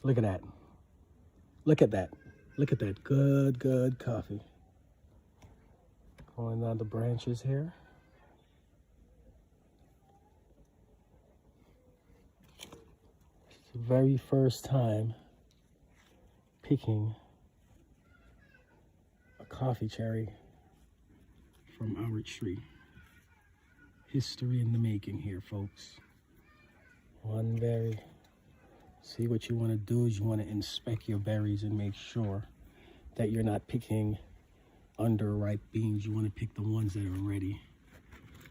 Look at that. Look at that. Look at that. Good, good coffee. Going down the branches here. It's the very first time picking a coffee cherry from our tree. History in the making here, folks. One berry. See, what you want to do is you want to inspect your berries and make sure that you're not picking underripe beans. You want to pick the ones that are ready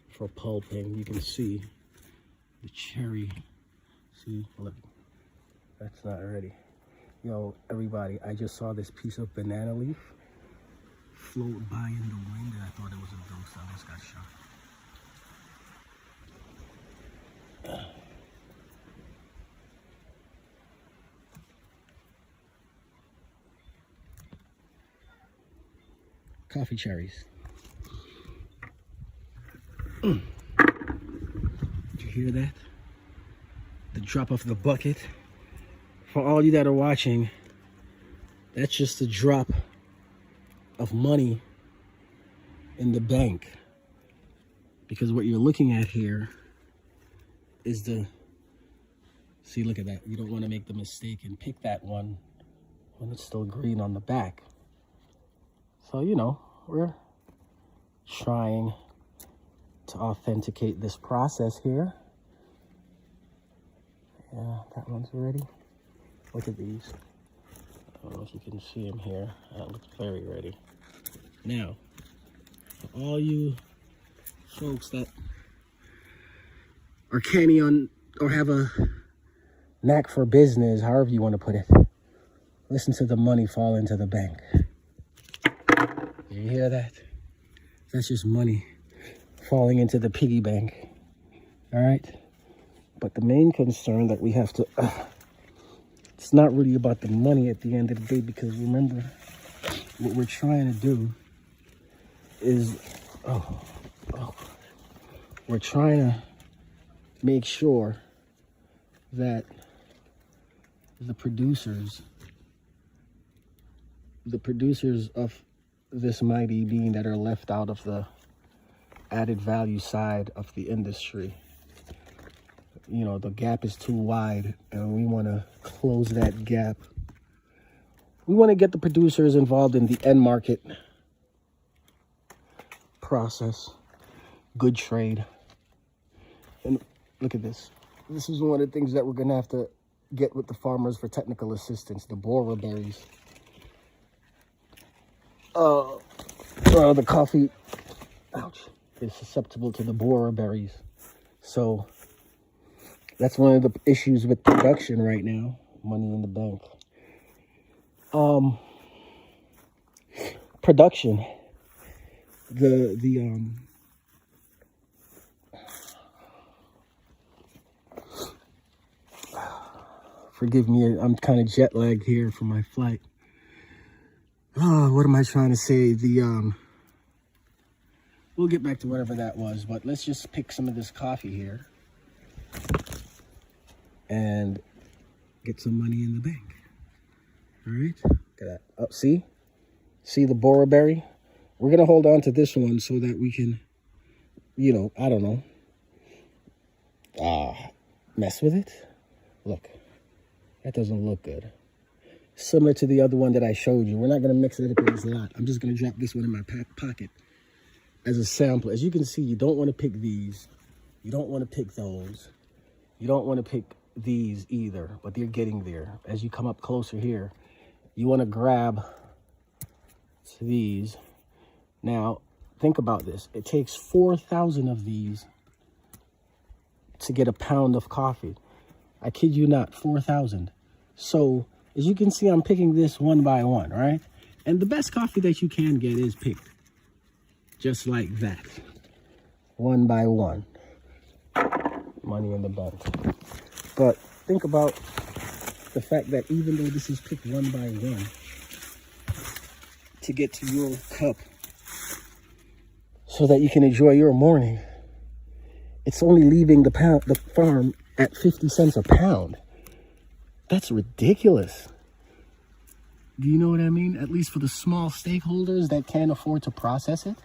for pulping. You can see the cherry. See, look, that's not ready. Yo, everybody, I just saw this piece of banana leaf float by in the wind and I thought it was a ghost. I almost got shot. Coffee cherries. Did you hear that? The drop of the bucket. For all you that are watching, that's just a drop of money in the bank. Because what you're looking at here is the, see, look at that. You don't want to make the mistake and pick that one when it's still green on the back. So, you know, we're trying to authenticate this process here. Yeah, that one's ready. Look at these. I don't know if you can see them here. That looks very ready. Now, for all you folks that are canny on or have a knack for business, however you want to put it, listen to the money fall into the bank. You hear that? That's just money falling into the piggy bank. All right? But the main concern that we have to, it's not really about the money at the end of the day, because remember, what we're trying to do is, we're trying to make sure that the producers of this mighty bean that are left out of the added value side of the industry, you know, the gap is too wide and we want to close that gap. We want to get the producers involved in the end market process. Good trade. And look at this. This is one of the things that we're going to have to get with the farmers for technical assistance, the borer berries. The coffee, ouch, is susceptible to the borer berries. So that's one of the issues with production right now. Money in the bank. Production. Forgive me, I'm kind of jet lagged here from my flight. What am I trying to say? We'll get back to whatever that was, but let's just pick some of this coffee here and get some money in the bank. All right, look at that. Oh, see the borer berry? We're gonna hold on to this one so that we can, you know, I don't know, mess with it. Look, that doesn't look good. Similar to the other one that I showed you. We're not going to mix it up in this lot. I'm just going to drop this one in my pocket as a sample. As you can see, you don't want to pick these. You don't want to pick those. You don't want to pick these either, but they're getting there. As you come up closer here, you want to grab these. Now, think about this. It takes 4,000 of these to get a pound of coffee. I kid you not, 4,000. So, as you can see, I'm picking this one by one, right? And the best coffee that you can get is picked just like that, one by one. Money in the bank. But think about the fact that even though this is picked one by one, to get to your cup so that you can enjoy your morning, it's only leaving the farm at 50 cents a pound. That's ridiculous. Do you know what I mean? At least for the small stakeholders that can't afford to process it.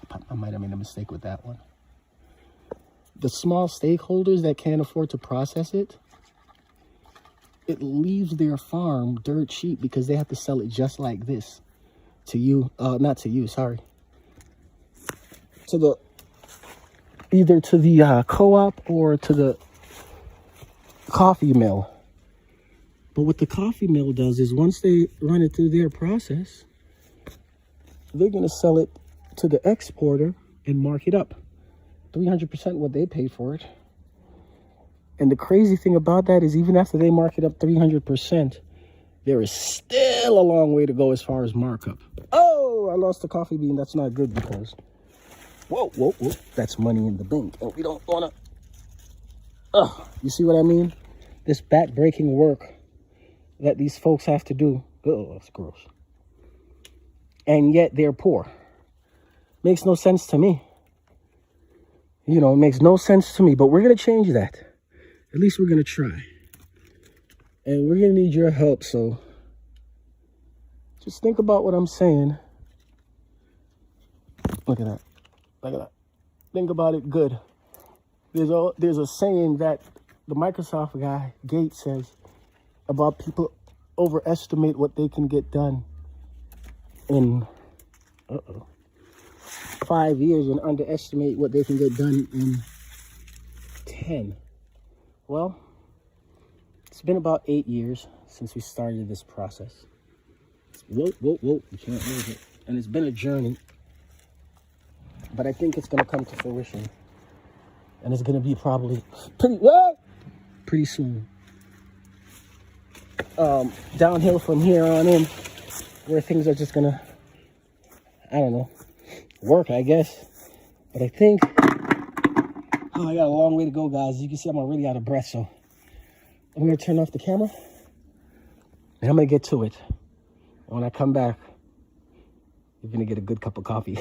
I might have made a mistake with that one. The small stakeholders that can't afford to process it, it leaves their farm dirt cheap because they have to sell it just like this to you. Not to you, sorry. To the, either to the co-op or to the coffee mill. But what the coffee mill does is once they run it through their process, they're going to sell it to the exporter and mark it up 300% what they paid for it. And the crazy thing about that is even after they mark it up 300%, there is still a long way to go as far as markup. Oh, I lost the coffee bean. That's not good because, whoa, that's money in the bank. And we don't want to, you see what I mean? This back-breaking work that these folks have to do. Oh, that's gross. And yet they're poor. Makes no sense to me. You know, it makes no sense to me. But we're going to change that. At least we're going to try. And we're going to need your help. So just think about what I'm saying. Look at that. Look at that. Think about it good. There's a saying that the Microsoft guy, Gates, says about people overestimate what they can get done in 5 years and underestimate what they can get done in 10. Well, it's been about 8 years since we started this process. Whoa, you can't move it. And it's been a journey, but I think it's going to come to fruition. And it's going to be probably pretty soon. Downhill from here on in, where things are just going to, I don't know, work, I guess. But I think, I got a long way to go, guys. As you can see, I'm already out of breath, so I'm going to turn off the camera, and I'm going to get to it. And when I come back, you're going to get a good cup of coffee.